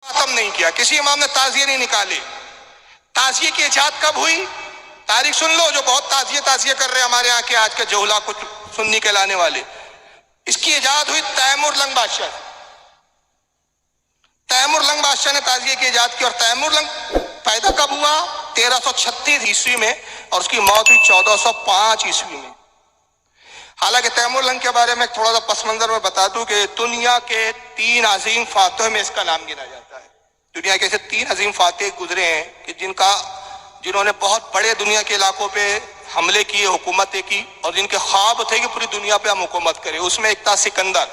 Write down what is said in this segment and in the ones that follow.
ختم نہیں کیا، کسی امام نے تعزیے نہیں نکالے۔ تعزیے کی ایجاد کب ہوئی؟ تاریخ سن لو، جو بہت تعزیے کر رہے ہیں ہمارے یہاں کے آج کے جوہلا کچھ سنی کہلانے والے، اس کی ایجاد ہوئی تیمور لنگ بادشاہ سے۔ تیمور لنگ بادشاہ نے تعزیے کی ایجاد کی، اور تیمور لنگ پیدا کب ہوا؟ 1336 عیسوی میں، اور اس کی موت ہوئی 1405 عیسوی میں۔ حالانکہ تیمور لنگ کے بارے میں تھوڑا سا پس منظر میں بتا دوں کہ دنیا کے 3 عظیم فاتحوں میں اس کا نام گنا جاتا ہے۔ دنیا کے ایسے 3 عظیم فاتح گزرے ہیں کہ جنہوں نے بہت بڑے دنیا کے علاقوں پہ حملے کیے، حکومتیں کی، اور جن کے خواب تھے کہ پوری دنیا پہ ہم حکومت کریں۔ اس میں ایک تھا سکندر،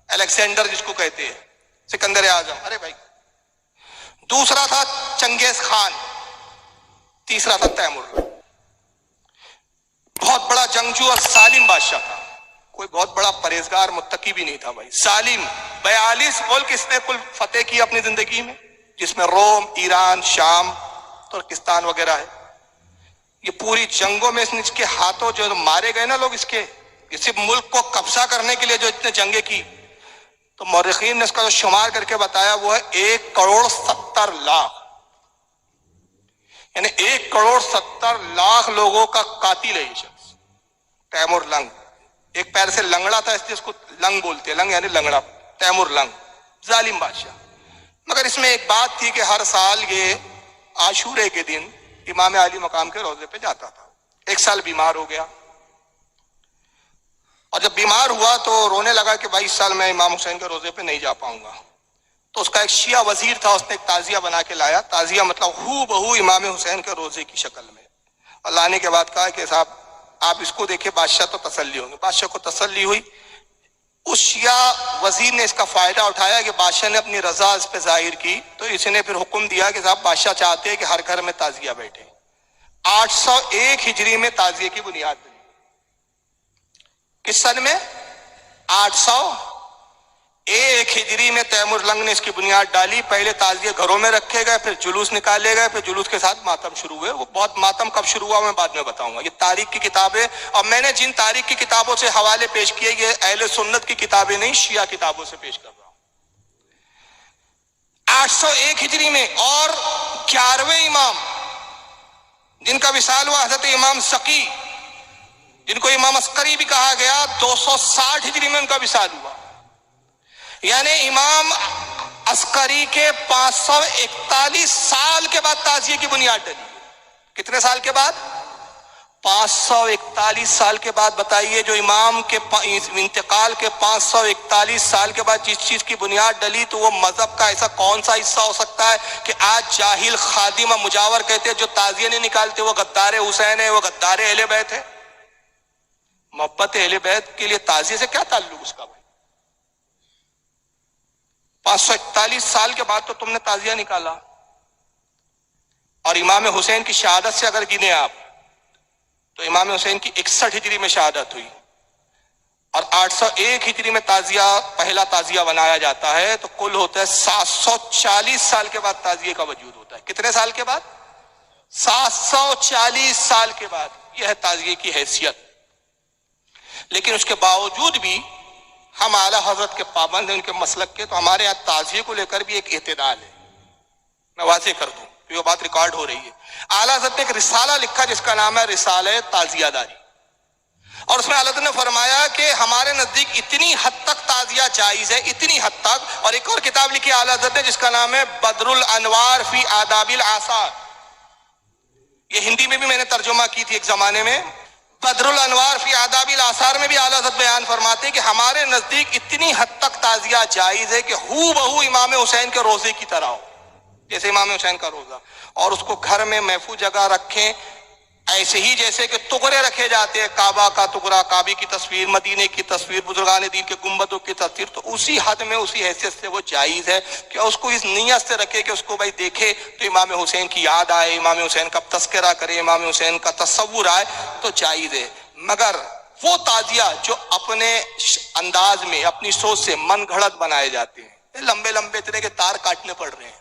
الیگزینڈر جس کو کہتے ہیں، سکندر اعظم، ارے بھائی۔ دوسرا تھا چنگیز خان، تیسرا تھا تیمور۔ بہت بڑا جنگجو اور ظالم بادشاہ تھا، کوئی بہت بڑا پرہیزگار متقی بھی نہیں تھا بھائی، ظالم۔ 42 ملک اس نے کل فتح کیا اپنی زندگی میں، جس میں روم، ایران، شام، ترکستان وغیرہ ہے۔ یہ پوری جنگوں میں اس کے ہاتھوں جو مارے گئے نا لوگ، اس ملک کو قبضہ کرنے کے لیے جو اتنے جنگیں کی، تو مورخین نے اس کا جو شمار کر کے بتایا وہ ہے 1,70,00,000، یعنی 1,70,00,000 لوگوں کا قاتل ہے یہ شخص تیمور لنگ۔ ایک پیر سے لنگڑا تھا، اس لیے اس کو لنگ بولتے ہیں، لنگ یعنی لنگڑا، تیمور لنگ، ظالم بادشاہ۔ مگر اس میں ایک بات تھی کہ ہر سال یہ عاشورے کے دن امام عالی مقام کے روضے پہ جاتا تھا۔ ایک سال بیمار ہو گیا، اور جب بیمار ہوا تو رونے لگا کہ بھائی اس سال میں امام حسین کے روضے پہ نہیں جا پاؤں گا۔ تو اس کا ایک شیعہ وزیر تھا، اس نے ایک تعزیہ بنا کے لایا، تعزیہ مطلب ہو بہو امام حسین کے روضے کی شکل میں، اور لانے کے بعد کہا کہ صاحب آپ اس کو دیکھیں، بادشاہ تو تسلی ہوں گے۔ بادشاہ کو تسلی ہوئی۔ اس شیعہ وزیر نے اس کا فائدہ اٹھایا کہ بادشاہ نے اپنی رضا اس پہ ظاہر کی، تو اس نے پھر حکم دیا کہ صاحب بادشاہ چاہتے ہیں کہ ہر گھر میں تعزیہ بیٹھے۔ 801 ہجری میں تعزیے کی بنیاد بنی۔ کس سن میں؟ 801 ہجری میں تیمور لنگ نے اس کی بنیاد ڈالی۔ پہلے تعزیے گھروں میں رکھے گئے، پھر جلوس نکالے گئے، پھر جلوس کے ساتھ ماتم شروع ہوئے۔ وہ بہت ماتم کب شروع ہوا میں بعد میں بتاؤں گا، یہ تاریخ کی کتابیں، اور میں نے جن تاریخ کی کتابوں سے حوالے پیش کیے یہ اہل سنت کی کتابیں نہیں، شیعہ کتابوں سے پیش کر رہا ہوں۔ 801 ہجری میں، اور 11ویں امام جن کا وصال ہوا حضرت امام سقی، جن کو امام عسکری بھی کہا گیا، 260 ہجری میں ان کا وصال ہوا۔ یعنی امام عسکری کے 541 سال کے بعد تعزیے کی بنیاد ڈلی۔ کتنے سال کے بعد؟ 541 سال کے بعد۔ بتائیے جو امام کے انتقال کے 541 سال کے بعد جس چیز کی بنیاد ڈلی، تو وہ مذہب کا ایسا کون سا حصہ ہو سکتا ہے کہ آج جاہل خادم و مجاور کہتے ہیں جو تعزیے نہیں نکالتے وہ غدار حسین ہے، وہ غدار اہل بیت ہے۔ محبت اہل بیت کے لیے تعزیے سے کیا تعلق اس کا بھائی؟ 541 سال کے بعد تو تم نے تعزیہ نکالا۔ اور امام حسین کی شہادت سے اگر گنے آپ تو امام حسین کی 61 ہجری میں شہادت ہوئی، اور 801 ہجری میں تعزیہ، پہلا تعزیہ بنایا جاتا ہے، تو کل ہوتا ہے 740 سال کے بعد تعزیے کا وجود ہوتا ہے۔ کتنے سال کے بعد؟ 740 سال کے بعد۔ یہ ہے تعزیے کی حیثیت۔ لیکن اس کے باوجود بھی ہم اعلیٰ حضرت کے پابند ہیں، ان کے مسلک کے، تو ہمارے یہاں تعزیے کو لے کر بھی ایک اعتدال ہے۔ میں واضح کر دوں، یہ بات ریکارڈ ہو رہی ہے۔ اعلیٰ حضرت نے ایک رسالہ لکھا جس کا نام ہے رسالہ تعزیہ داری، اور اس میں اعلیٰ حضرت نے فرمایا کہ ہمارے نزدیک اتنی حد تک تعزیہ جائز ہے، اتنی حد تک۔ اور ایک اور کتاب لکھی اعلیٰ حضرت نے جس کا نام ہے بدر الانوار فی آداب الآثار، یہ ہندی میں بھی میں نے ترجمہ کی تھی ایک زمانے میں۔ بدر الانوار فی آداب الآثار میں بھی اعلیٰ حضرت بیان فرماتے ہیں کہ ہمارے نزدیک اتنی حد تک تعزیہ جائز ہے کہ ہو بہو امام حسین کے روزے کی طرح ہو، جیسے امام حسین کا روزہ، اور اس کو گھر میں محفوظ جگہ رکھیں، ایسے ہی جیسے کہ ٹکڑے رکھے جاتے ہیں، کعبہ کا ٹکڑا، کعبے کی تصویر، مدینے کی تصویر، بزرگان دین کے گنبدوں کی تصویر، تو اسی حد میں، اسی حیثیت سے وہ جائز ہے کہ اس کو اس نیت سے رکھے کہ اس کو بھائی دیکھے تو امام حسین کی یاد آئے، امام حسین کا تذکرہ کرے، امام حسین کا تصور آئے، تو جائز ہے۔ مگر وہ تعزیہ جو اپنے انداز میں، اپنی سوچ سے من گھڑت بنائے جاتے ہیں، لمبے لمبے طرح کے تار کاٹنے پڑ رہے ہیں،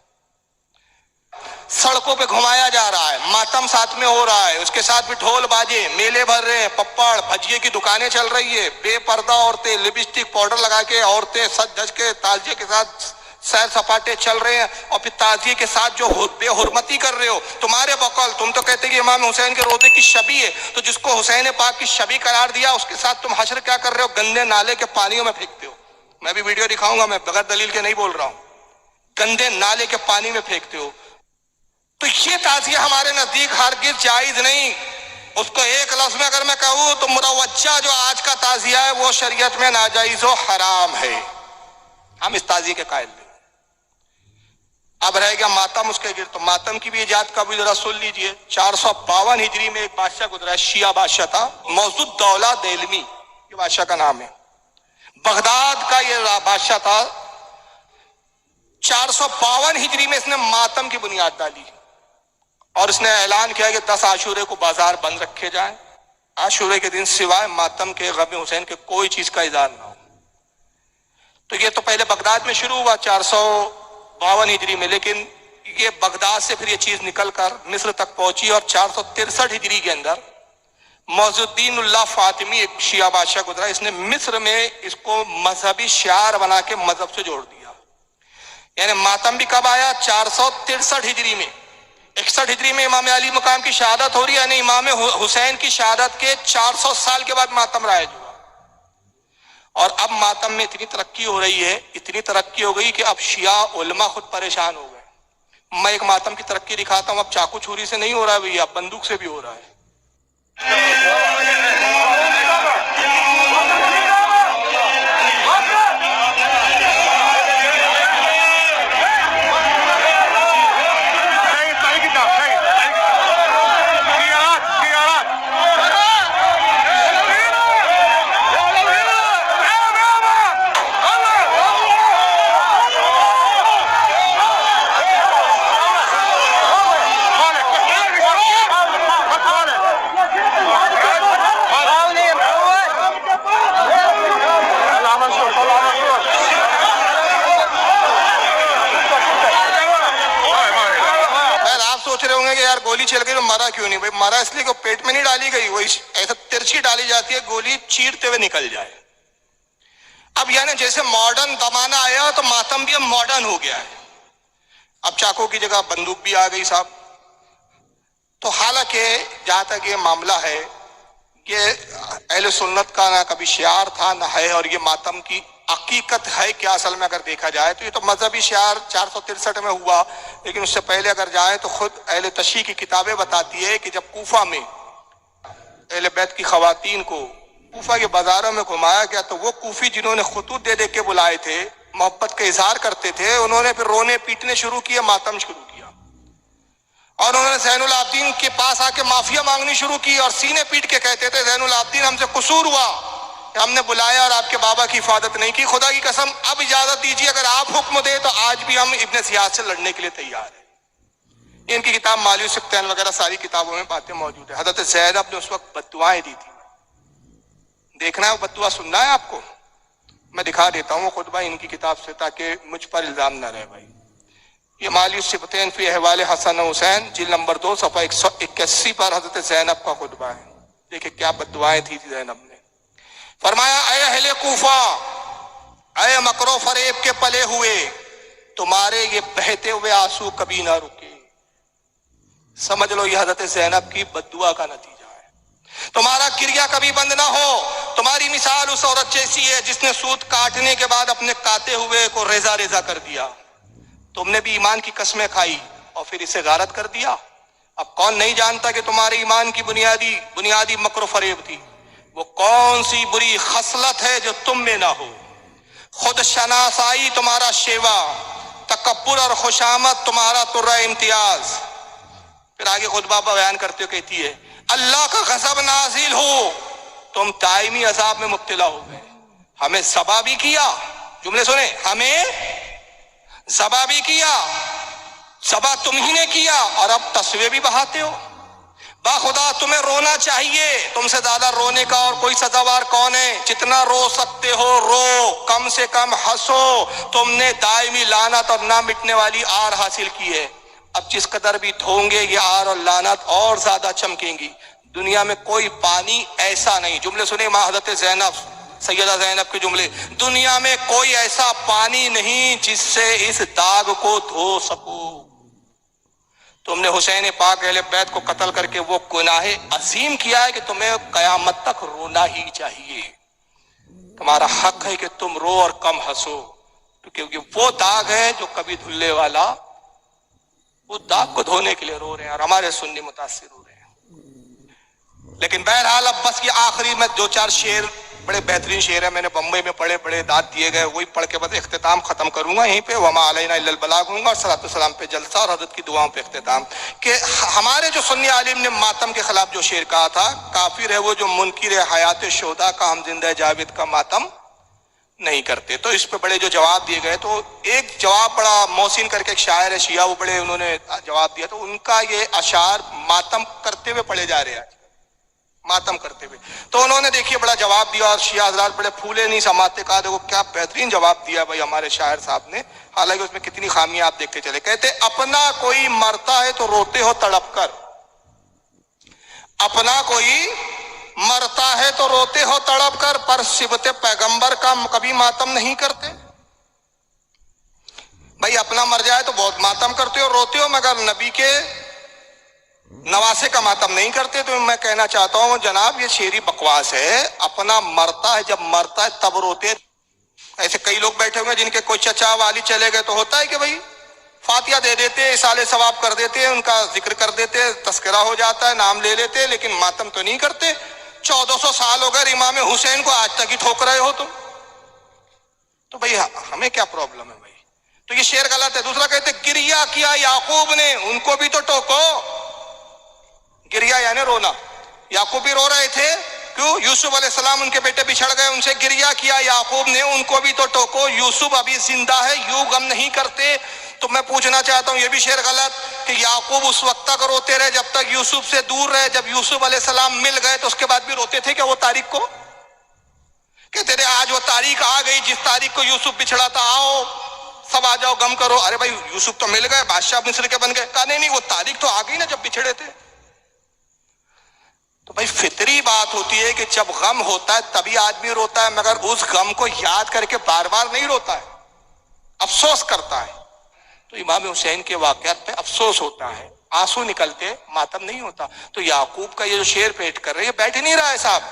سڑکوں پہ گھمایا جا رہا ہے، ماتم ساتھ میں ہو رہا ہے، اس کے ساتھ بھی ڈھول باجے، میلے بھر رہے ہیں، پپڑ بھجیے کی دکانیں چل رہی ہے، بے پردہ عورتیں، لپسٹک پاؤڈر لگا کے عورتیں سج دھج کے تعزیے کے ساتھ سیر سپاٹے چل رہے ہیں اور پھر تعزیے کے ساتھ جو بے حرمتی کر رہے ہو. تمہارے بقول تم تو کہتے کہ امام حسین کے روزے کی شبی ہے، تو جس کو حسین پاک کی شبی قرار دیا اس کے ساتھ تم حشر کیا کر رہے ہو؟ گندے نالے کے پانیوں میں پھینکتے ہو. میں بھی ویڈیو دکھاؤں گا، میں بغیر دلیل کے نہیں بول رہا ہوں. گندے نالے کے پانی میں پھینکتے ہو. تو یہ تعزیہ ہمارے نزدیک ہرگز جائز نہیں. اس کو ایک لفظ میں اگر میں کہوں تو مروجہ جو آج کا تعزیہ ہے وہ شریعت میں ناجائز و حرام ہے. ہم اس تعزیے کے قائل نہیں. اب رہ گیا ماتم اس کے گرد، تو ماتم کی بھی ایجاد کا بھی ذرا سن لیجئے. 452 ہجری میں ایک بادشاہ گزرا ہے، شیعہ بادشاہ تھا، موضوع الدولہ دیلمی یہ بادشاہ کا نام ہے. بغداد کا یہ بادشاہ تھا. 452 ہجری میں اس نے ماتم کی بنیاد ڈالی اور اس نے اعلان کیا کہ 10 عاشورے کو بازار بند رکھے جائیں. عاشورے کے دن سوائے ماتم کے غم حسین کے کوئی چیز کا اظہار نہ ہو. تو یہ تو پہلے بغداد میں شروع ہوا 452 ہجری میں، لیکن یہ بغداد سے پھر یہ چیز نکل کر مصر تک پہنچی اور 463 ہجری کے اندر معز الدین اللہ فاطمی ایک شیعہ بادشاہ گزرا، اس نے مصر میں اس کو مذہبی شعار بنا کے مذہب سے جوڑ دیا. یعنی ماتم بھی کب آیا؟ 463 ہجری میں. 61 ہجری میں امام علی مقام کی شہادت ہو رہی ہے، یعنی امام حسین کی شہادت کے 400 سال کے بعد ماتم رائج ہوا. اور اب ماتم میں اتنی ترقی ہو رہی ہے، اتنی ترقی ہو گئی کہ اب شیعہ علماء خود پریشان ہو گئے. میں ایک ماتم کی ترقی دکھاتا ہوں. اب چاقو چھری سے نہیں ہو رہا ہے بھئی، اب بندوق سے بھی ہو رہا ہے. یار گولی چل گئی تو مرا کیوں نہیں؟ بھائی مرا اس لیے کہ پیٹ میں نہیں ڈالی گئی، وہ ایسا ترچھی ڈالی جاتی ہے گولی چیرتے ہوئے نکل جائے. اب یعنی جیسے ماڈرن زمانہ آیا تو ماتم بھی اب ماڈرن ہو گیا ہے. اب چاقو کی جگہ بندوق بھی آ گئی صاحب. تو حالانکہ جہاں تک یہ معاملہ ہے یہ اہل سنت کا نہ کبھی شعار تھا نہ ہے، اور یہ ماتم کی حقیقت ہے کیا اصل میں اگر دیکھا جائے تو یہ تو مذہبی شعار 463 میں ہوا. لیکن اس سے پہلے اگر جائیں تو خود اہل تشیع کی کتابیں بتاتی ہے کہ جب کوفہ میں اہل بیت کی خواتین کو کوفہ کے بازاروں میں گھمایا گیا تو وہ کوفی جنہوں نے خطوط دے دے کے بلائے تھے، محبت کا اظہار کرتے تھے، انہوں نے پھر رونے پیٹنے شروع کیے، ماتم شروع کیا. اور انہوں نے زین العابدین کے پاس آ کے معافیا مانگنی شروع کی اور سینے پیٹ کے کہتے تھے زین العابدین ہم سے قصور ہوا کہ ہم نے بلایا اور آپ کے بابا کی حفاظت نہیں کی. خدا کی قسم اب اجازت دیجیے، اگر آپ حکم دے تو آج بھی ہم ابن زیاد سے لڑنے کے لیے تیار ہیں. ان کی کتاب مالی سبتین وغیرہ ساری کتابوں میں باتیں موجود ہیں. حضرت زینب نے اس وقت بددعائیں دی تھی. دیکھنا ہے وہ بددعا سننا ہے آپ کو؟ میں دکھا دیتا ہوں وہ خطبہ ان کی کتاب سے تاکہ مجھ پر الزام نہ رہے. بھائی یہ مالی سبتین فی احوال حسن حسین جلد نمبر 2 صفحہ 181 پر حضرت زینب کا خطبہ ہے. دیکھیں کیا بددعائیں تھی زینب نے. فرمایا اے اہل کوفہ، اے مکر و فریب کے پلے ہوئے، تمہارے یہ بہتے ہوئے آنسو کبھی نہ رکے. سمجھ لو یہ حضرت زینب کی بددعا کا نتیجہ ہے. تمہارا گریہ کبھی بند نہ ہو. تمہاری مثال اس عورت جیسی ہے جس نے سود کاٹنے کے بعد اپنے کاتے ہوئے کو ریزہ ریزہ کر دیا. تم نے بھی ایمان کی قسمیں کھائی اور پھر اسے غارت کر دیا. اب کون نہیں جانتا کہ تمہارے ایمان کی بنیادی مکر و فریب تھی؟ وہ کون سی بری خصلت ہے جو تم میں نہ ہو؟ خود شناسائی تمہارا شیوا، تکبر اور خوشامد تمہارا ترہ امتیاز. پھر آگے خطبہ بیان کرتے ہوئے کہتی ہے اللہ کا غضب نازل ہو، تم دائمی عذاب میں مبتلا ہو گئے. ہمیں ذبح بھی کیا، جملے سنیں، ہمیں ذبح بھی کیا، ذبح تم ہی نے کیا، اور اب تسوے بھی بہاتے ہو. با خدا تمہیں رونا چاہیے، تم سے زیادہ رونے کا اور کوئی سزاوار کون ہے؟ جتنا رو سکتے ہو رو، کم سے کم ہنسو. تم نے دائمی لعنت اور نہ مٹنے والی آر حاصل کی ہے. اب جس قدر بھی دھوؤں گے یہ آر اور لعنت اور زیادہ چمکیں گی. دنیا میں کوئی پانی ایسا نہیں، جملے سنے ماں حضرت زینب سیدہ زینب کے جملے، دنیا میں کوئی ایسا پانی نہیں جس سے اس داغ کو دھو سکو. تم نے حسین پاک اہل بیت کو قتل کر کے وہ گناہ عظیم کیا ہے کہ تمہیں قیامت تک رونا ہی چاہیے. تمہارا حق ہے کہ تم رو اور کم ہنسو، کیونکہ وہ داغ ہے جو کبھی دھلنے والا، وہ داغ کو دھونے کے لیے رو رہے ہیں اور ہمارے سنی متاثر ہو رہے ہیں. لیکن بہرحال اب بس یہ آخری میں دو چار شعر، بڑے بہترین شعر ہیں، میں نے بمبئی میں پڑھے، بڑے داد دیے گئے، وہی پڑھ کے بس اختتام ختم کروں گا یہیں پہ. وما علینا الا البلاغ ہوں گا اور صلاۃ والسلام پہ جلسہ اور حضرت کی دعاؤں پہ اختتام. کہ ہمارے جو سنی عالم نے ماتم کے خلاف جو شعر کہا تھا، کافر ہے وہ جو منکر حیات شہداء کا، ہم زندہ جاوید کا ماتم نہیں کرتے. تو اس پہ بڑے جو جواب دیے گئے، تو ایک جواب بڑا محسن کر کے ایک شاعر ہے شیعہ، وہ بڑے انہوں نے جواب دیا، تو ان کا یہ اشعار ماتم کرتے ہوئے پڑھے جا رہے ہیں، ماتم کرتے ہوئے. تو انہوں نے دیکھیے بڑا جواب دیا اور شیعہ حضرات بڑے پھولے نہیں سماتے، کہا دیکھو کیا بہترین جواب دیا بھائی ہمارے شاعر صاحب نے، حالانکہ اس میں کتنی خامیاں آپ دیکھتے چلے. کہتے اپنا کوئی مرتا ہے تو روتے ہو تڑپ کر، اپنا کوئی مرتا ہے تو روتے ہو تڑپ کر، پر صبت پیغمبر کا کبھی ماتم نہیں کرتے. بھائی اپنا مر جائے تو بہت ماتم کرتے ہو، روتے ہو، مگر نبی کے نواسے کا ماتم نہیں کرتے. تو میں کہنا چاہتا ہوں جناب یہ شعری بکواس ہے. اپنا مرتا ہے، جب مرتا ہے تب روتے. ایسے کئی لوگ بیٹھے ہوئے ہیں جن کے کوئی چچا والی چلے گئے تو ہوتا ہے کہ بھائی فاتحہ دے دیتے، اصالے ثواب کر دیتے، ان کا ذکر کر دیتے، تذکرہ ہو جاتا ہے، نام لے لیتے، لیکن ماتم تو نہیں کرتے. 1400 سال ہو گئے امام حسین کو، آج تک ہی ٹھوک رہے ہو تم. تو بھائی ہمیں کیا پرابلم ہے بھائی؟ تو یہ شعر غلط ہے. دوسرا کہتے گریا کیا یعقوب نے، ان کو بھی تو ٹوکو. گریا یعنی رونا، یعقوب بھی رو رہے تھے، کیوں؟ یوسف علیہ السلام ان کے بیٹے بچھڑ گئے، ان سے گریا کیا یعقوب نے، ان کو بھی تو ٹوکو. یوسف ابھی زندہ ہے، یوں غم نہیں کرتے. تو میں پوچھنا چاہتا ہوں یہ بھی شعر غلط کہ یعقوب اس وقت تک روتے رہے جب تک یوسف سے دور رہے، جب یوسف علیہ السلام مل گئے تو اس کے بعد بھی روتے تھے کیا وہ تاریخ کو؟ کہتے رہے آج وہ تاریخ آ گئی جس تاریخ کو یوسف بچھڑا تھا، آؤ سب آ جاؤ غم کرو. ارے بھائی یوسف تو مل گئے، بادشاہ مصر کے بن گئے. کہا نہیں وہ تاریخ تو آ گئی نا جب بچھڑے تھے. تو بھائی فطری بات ہوتی ہے کہ جب غم ہوتا ہے تبھی آدمی روتا ہے، مگر اس غم کو یاد کر کے بار بار نہیں روتا ہے، افسوس کرتا ہے. تو امام حسین کے واقعات پہ افسوس ہوتا ہے، آنسو نکلتے، ماتم نہیں ہوتا. تو یعقوب کا یہ جو شعر پیٹ کر رہے ہیں، یہ بیٹھ نہیں رہا ہے صاحب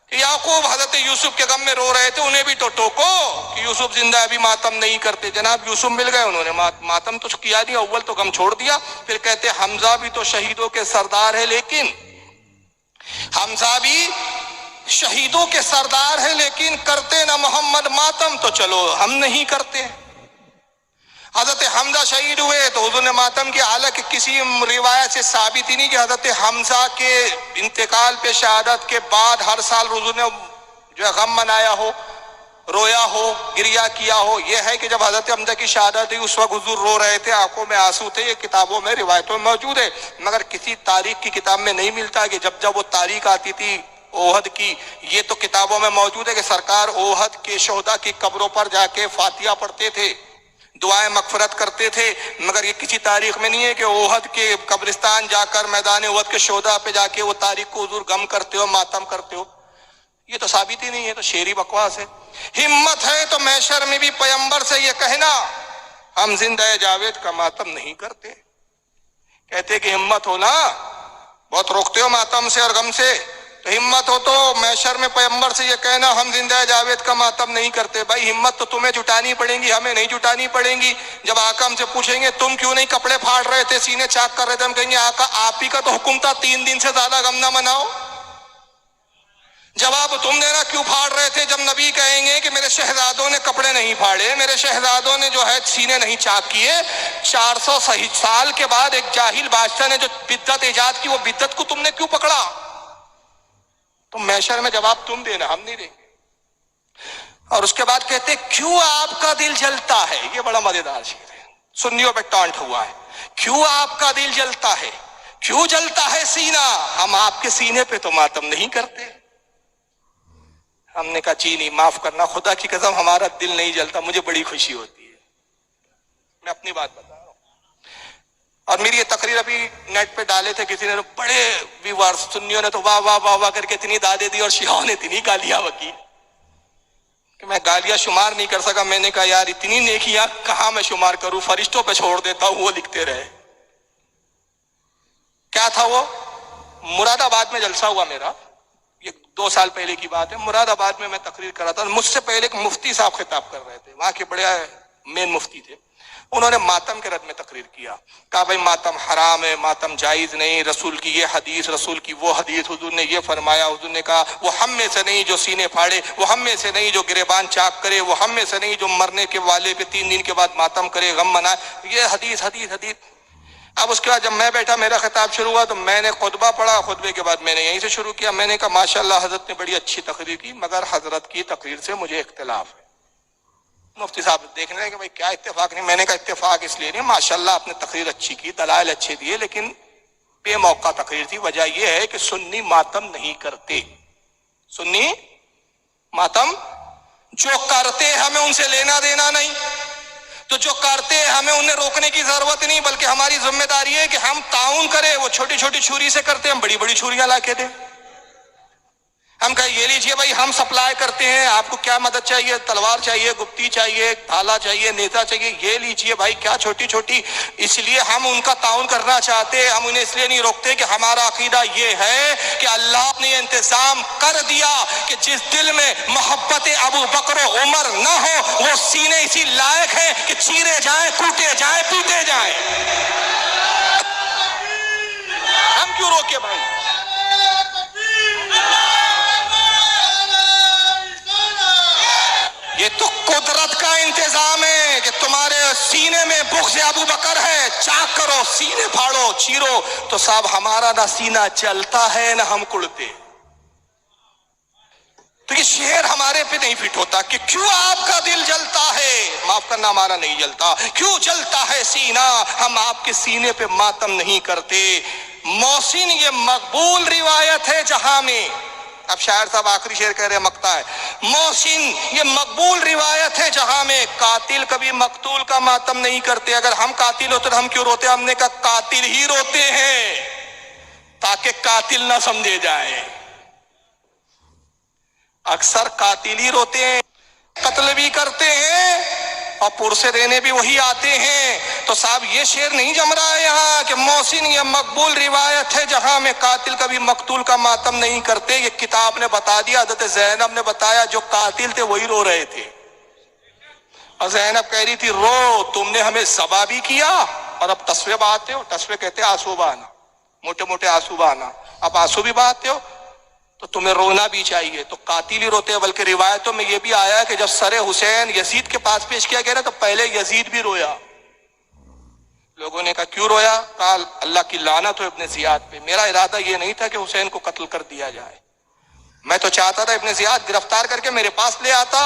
کہ یعقوب حضرت یوسف کے غم میں رو رہے تھے، انہیں بھی تو ٹوکو کہ یوسف زندہ ابھی ماتم نہیں کرتے. جناب یوسف مل گئے، انہوں نے ماتم تو کیا نہیں، اول تو غم چھوڑ دیا. پھر کہتے حمزہ بھی تو شہیدوں کے سردار ہے، لیکن حمزہ بھی شہیدوں کے سردار ہے لیکن کرتے نہ محمد ماتم. تو چلو ہم نہیں کرتے. حضرت حمزہ شہید ہوئے تو حضور نے ماتم کی، حالانکہ کسی روایت سے ثابت ہی نہیں کہ حضرت حمزہ کے انتقال پہ شہادت کے بعد ہر سال حضور نے جو ہے غم منایا ہو، رویا ہو، گریا کیا ہو. یہ ہے کہ جب حضرت حمزہ کی شہادت ہوئی اس وقت حضور رو رہے تھے، آنکھوں میں آنسو تھے. یہ کتابوں میں روایتوں میں موجود ہے، مگر کسی تاریخ کی کتاب میں نہیں ملتا کہ جب وہ تاریخ آتی تھی اوہد کی. یہ تو کتابوں میں موجود ہے کہ سرکار اوہد کے شہداء کی قبروں پر جا کے فاتحہ پڑھتے تھے، دعائیں مغفرت کرتے تھے، مگر یہ کسی تاریخ میں نہیں ہے کہ اوہد کے قبرستان جا کر میدان اوہد کے شہداء پہ جا کے وہ تاریخ کو حضور غم کرتے ہو، ماتم کرتے ہو. یہ تو ثابت ہی نہیں ہے، تو شعری بکواس ہے. ہمت ہے تو محشر میں بھی پیغمبر سے یہ کہنا، ہم زندہ جاوید کا ماتم نہیں کرتے. کہتے کہ ہمت ہو نا، بہت روکتے ہو ماتم سے اور غم سے، تو ہمت ہو تو محشر میں پیغمبر سے یہ کہنا ہم زندہ جاوید کا ماتم نہیں کرتے. بھائی ہمت تو تمہیں جٹانی پڑیں گی، ہمیں نہیں جٹانی پڑیں گی. جب آقا ہم سے پوچھیں گے تم کیوں نہیں کپڑے پھاڑ رہے تھے، سینے چاک کر رہے تھے، ہم کہیں گے آقا آپ ہی کا تو حکم تھا 3 دن سے زیادہ غم نہ مناؤ. جواب تم دینا کیوں پھاڑ رہے تھے. جب نبی کہیں گے کہ میرے شہزادوں نے کپڑے نہیں پھاڑے، میرے شہزادوں نے جو ہے سینے نہیں چاک کیے، 400 سال کے بعد ایک جاہل بادشاہ نے جو بدعت ایجاد کی، وہ بدعت کو تم نے کیوں پکڑا؟ تو محشر میں جواب تم دینا، ہم نہیں دیں گے. اور اس کے بعد کہتے کیوں آپ کا دل جلتا ہے. یہ بڑا مزیدار شعر ہے، سنیوں پہ ٹانٹ ہوا ہے. کیوں آپ کا دل جلتا ہے، کیوں جلتا ہے سینہ، ہم آپ کے سینے پہ تو ماتم نہیں کرتے. ہم نے کہا چینی معاف کرنا، خدا کی قسم ہمارا دل نہیں جلتا، مجھے بڑی خوشی ہوتی ہے، میں اپنی بات بتا رہا ہوں. اور میری یہ تقریر ابھی نیٹ پہ ڈالے تھے کسی نے، بڑے ویورز سنیوں نے تو واہ واہ واہ واہ کر کے اتنی دادے دی اور شیعوں نے اتنی گالیاں بکی. کہ میں گالیاں شمار نہیں کر سکا. میں نے کہا یار اتنی نیکیاں کہاں میں شمار کروں, فرشتوں پہ چھوڑ دیتا ہوں, وہ لکھتے رہے. کیا تھا وہ؟ مراد آباد میں جلسہ ہوا میرا, یہ 2 سال پہلے کی بات ہے. مراد آباد میں تقریر کر رہا تھا. مجھ سے پہلے ایک مفتی صاحب خطاب کر رہے تھے, وہاں کے بڑے مین مفتی تھے. انہوں نے ماتم کے رد میں تقریر کیا. کہا بھائی ماتم حرام ہے, ماتم جائز نہیں, رسول کی یہ حدیث, رسول کی وہ حدیث, حضور نے یہ فرمایا, حضور نے کہا وہ ہم میں سے نہیں جو سینے پھاڑے, وہ ہم میں سے نہیں جو گریبان چاک کرے, وہ ہم میں سے نہیں جو مرنے کے والے پہ 3 دن کے بعد ماتم کرے, غم منائے. یہ حدیث حدیث حدیث. اب اس کے بعد جب میں بیٹھا, میرا خطاب شروع ہوا تو میں نے خطبہ پڑھا. خطبے کے بعد میں نے یہیں سے شروع کیا. میں نے کہا ماشاءاللہ حضرت نے بڑی اچھی تقریر کی, مگر حضرت کی تقریر سے مجھے اختلاف ہے. مفتی صاحب دیکھنے لگے کہ بھائی کیا اتفاق نہیں. میں نے کہا اتفاق اس لیے نہیں, ماشاءاللہ آپ نے تقریر اچھی کی, دلائل اچھے دیے, لیکن بے موقع تقریر تھی. وجہ یہ ہے کہ سنی ماتم نہیں کرتے. سنی ماتم جو کرتے ہمیں ان سے لینا دینا نہیں, تو جو کرتے ہمیں انہیں روکنے کی ضرورت نہیں, بلکہ ہماری ذمہ داری ہے کہ ہم تعاون کریں. وہ چھوٹی چھوٹی چھری سے کرتے, ہم بڑی بڑی چھریاں لا کے دیں. ہم کہیں یہ لیجئے بھائی ہم سپلائی کرتے ہیں, آپ کو کیا مدد چاہیے, تلوار چاہیے, گپتی چاہیے, بھالا چاہیے, نیزا چاہیے, یہ لیجئے بھائی, کیا چھوٹی چھوٹی. اس لیے ہم ان کا تعاون کرنا چاہتے, ہم انہیں اس لیے نہیں روکتے کہ ہمارا عقیدہ یہ ہے کہ اللہ نے انتظام کر دیا کہ جس دل میں محبت ابو بکر و عمر نہ ہو وہ سینے اسی لائق ہیں کہ چیرے جائیں, کوٹے جائیں, پیٹے جائیں. ہم کیوں روکے بھائی؟ یہ تو قدرت کا انتظام ہے کہ تمہارے سینے میں بغض ابو بکر ہے, چاک کرو, سینے پھاڑو, چیرو. تو صاحب ہمارا نہ سینہ چلتا ہے نہ ہم کڑتے. تو یہ شعر ہمارے پہ نہیں فٹ ہوتا کہ کیوں آپ کا دل جلتا ہے, معاف کرنا ہمارا نہیں جلتا. کیوں جلتا ہے سینہ, ہم آپ کے سینے پہ ماتم نہیں کرتے. محسن یہ مقبول روایت ہے جہاں میں, اب شاعر صاحب آخری شعر کہہ رہے مقطع ہے, محسن یہ مقبول روایت ہے جہاں میں قاتل کبھی مقتول کا ماتم نہیں کرتے. اگر ہم قاتل ہوتے تو ہم کیوں روتے؟ ہم نے کہا قاتل ہی روتے ہیں تاکہ قاتل نہ سمجھے جائیں. اکثر قاتل ہی روتے ہیں, قتل بھی کرتے ہیں اور پرسے دینے بھی وہی آتے ہیں. تو صاحب یہ شعر نہیں جم رہا ہے یہاں کہ محسن یہ مقبول روایت ہے جہاں میں قاتل کبھی مقتول کا ماتم نہیں کرتے. یہ کتاب نے بتا دیا, حضرت زینب نے بتایا, جو قاتل تھے وہی رو رہے تھے. اور زینب کہہ رہی تھی رو, تم نے ہمیں ذبح بھی کیا اور اب تسوے بہاتے ہو. تسوے کہتے ہیں آنسو بہانا, موٹے موٹے آنسو بہانا. اب آنسو بھی بہاتے ہو تو تمہیں رونا بھی چاہیے. تو قاتل ہی روتے ہیں. بلکہ روایتوں میں یہ بھی آیا ہے کہ جب سر حسین یزید کے پاس پیش کیا گیا نا تو پہلے یزید بھی رویا. لوگوں نے کہا کیوں رویا؟ کہا اللہ کی لعنت ہو ابن زیاد پہ. میرا ارادہ یہ نہیں تھا کہ حسین کو قتل کر دیا جائے, میں تو چاہتا تھا ابن زیاد گرفتار کر کے میرے پاس لے آتا.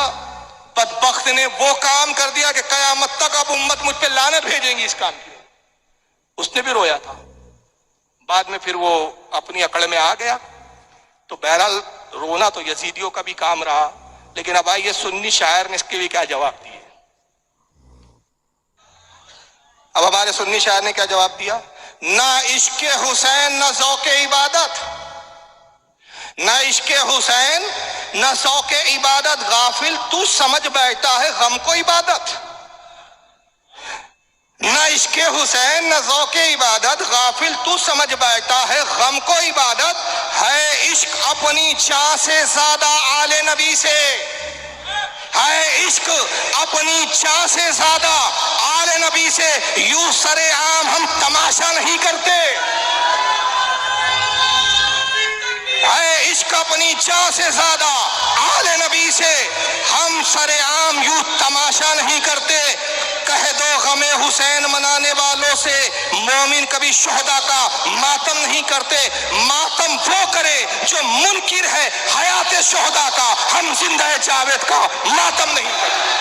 بدبخت نے وہ کام کر دیا کہ قیامت تک اب امت مجھ پہ لعنت بھیجیں گی اس کام کی. اس نے بھی رویا تھا. بعد میں پھر وہ اپنی عقل میں آ گیا. تو بہرحال رونا تو یزیدیوں کا بھی کام رہا. لیکن اب آئیے سنی شاعر نے اس کے لیے کیا جواب دیا. اب ہمارے سنی شاعر نے کیا جواب دیا؟ نہ عشق حسین نہ ذوق عبادت, نہ عشق حسین نہ ذوق عبادت, غافل تو سمجھ بیٹھا ہے غم کو عبادت. نہ عشق حسین نہ ذوق عبادت, غافل تو سمجھ بیٹھا ہے غم کو عبادت. ہے عشق اپنی جان سے زیادہ آل نبی سے, ہے عشق اپنی جان سے زیادہ آل نبی سے. یوں سر عام ہم تماشا نہیں کرتے, ہے عشق اپنی جان سے زیادہ آل نبی سے. ہم سر عام یوں تماشا نہیں کرتے. کہہ دو غم حسین منانے والوں سے مومن کبھی شہداء کا ماتم نہیں کرتے. ماتم وہ کرے جو منکر ہے حیات شہداء کا, ہم زندہ جاوید کا ماتم نہیں کرتے.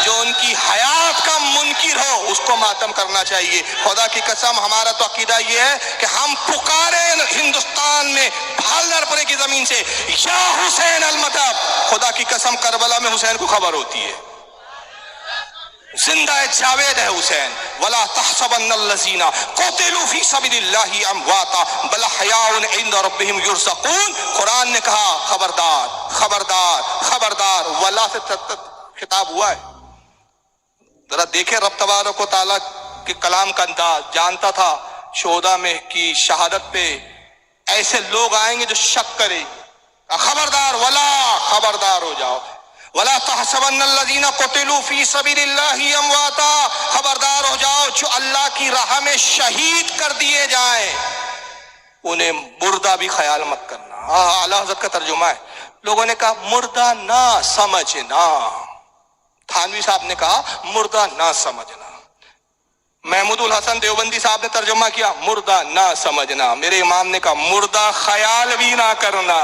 جو ان کی حیات کا منکر ہو اس کو ماتم کرنا چاہیے. خدا کی قسم ہمارا تو عقیدہ یہ ہے کہ ہم پکارے ہندوستان میں بھالر پورے کی زمین سے یا حسین المدد. خدا کی قسم کربلا میں حسین کو خبر ہوتی ہے, زندہ جاوید ہے حسین. ولا تحسبن الذین قتلوا فی سبیل اللہ امواتا بل احیاء عند ربہم یرزقون. قرآن نے کہا خبردار خبردار خبردار، ولا سے خطاب ہوا ہے۔ ذرا دیکھیں رب تبارک و تعالیٰ کے کلام کا انداز، جانتا تھا شہداء میں کی شہادت پہ ایسے لوگ آئیں گے جو شک کرے، خبردار ولا، خبردار ہو جاؤ، ولا تحسبن الذین قتلوا فی سبیل اللہ امواتا، خبردار ہو جاؤ جو اللہ کی راہ میں شہید کر دیے جائیں انہیں مردہ بھی خیال مت کرنا۔ اعلیٰ حضرت کا ترجمہ ہے، لوگوں نے کہا مردہ نہ سمجھنا، تھانوی صاحب نے کہا مردہ نہ سمجھنا، محمود الحسن دیوبندی صاحب نے ترجمہ کیا مردہ نہ سمجھنا، میرے امام نے کہا مردہ خیال بھی نہ کرنا۔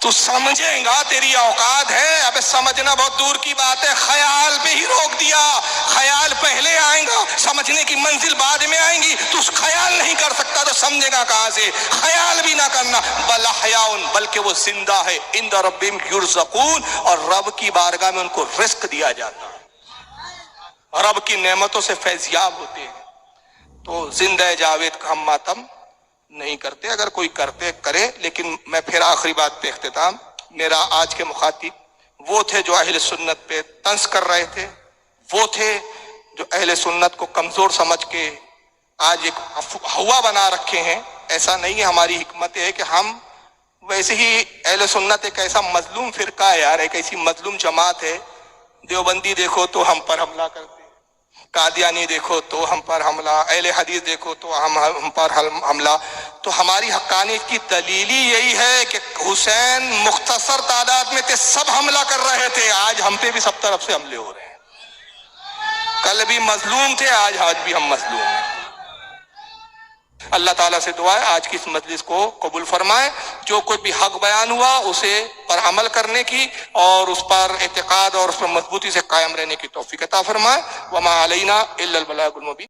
تو سمجھیں گا تیری اوقات ہے، اب سمجھنا بہت دور کی بات ہے، خیال پہ ہی روک دیا، خیال پہلے آئیں گا، سمجھنے کی منزل بعد میں آئیں گی، تو خیال نہیں کر سکتا تو سمجھے گا کہاں سے؟ خیال بھی نہ کرنا، بل احیاء، بلکہ وہ زندہ ہے، عند ربہم یرزقون، اور رب کی بارگاہ میں ان کو رزق دیا جاتا ہے، رب کی نعمتوں سے فیضیاب ہوتے ہیں۔ تو زندہ جاوید کا ہم ماتم نہیں کرتے، اگر کوئی کرتے کرے، لیکن میں پھر آخری بات پہ اختتام، میرا آج کے مخاطب وہ تھے جو اہل سنت پہ طنز کر رہے تھے، وہ تھے جو اہل سنت کو کمزور سمجھ کے آج ایک ہوا بنا رکھے ہیں۔ ایسا نہیں ہے، ہماری حکمت ہے کہ ہم ویسے ہی اہل سنت ایک ایسا مظلوم فرقہ ہے یار، ایک ایسی مظلوم جماعت ہے، دیوبندی دیکھو تو ہم پر حملہ کرتے، قادیانی دیکھو تو ہم پر حملہ، اہل حدیث دیکھو تو ہم پر حملہ۔ تو ہماری حقانیت کی دلیل ہی یہی ہے کہ حسین مختصر تعداد میں تھے، سب حملہ کر رہے تھے، آج ہم پہ بھی سب طرف سے حملے ہو رہے ہیں، کل بھی مظلوم تھے، آج بھی ہم مظلوم ہیں۔ اللہ تعالیٰ سے دعا ہے آج کی اس مجلس کو قبول فرمائے، جو کوئی بھی حق بیان ہوا اسے پر عمل کرنے کی اور اس پر اعتقاد اور اس پر مضبوطی سے قائم رہنے کی توفیق عطا فرمائے۔ وما علینا الا البلاغ المبین۔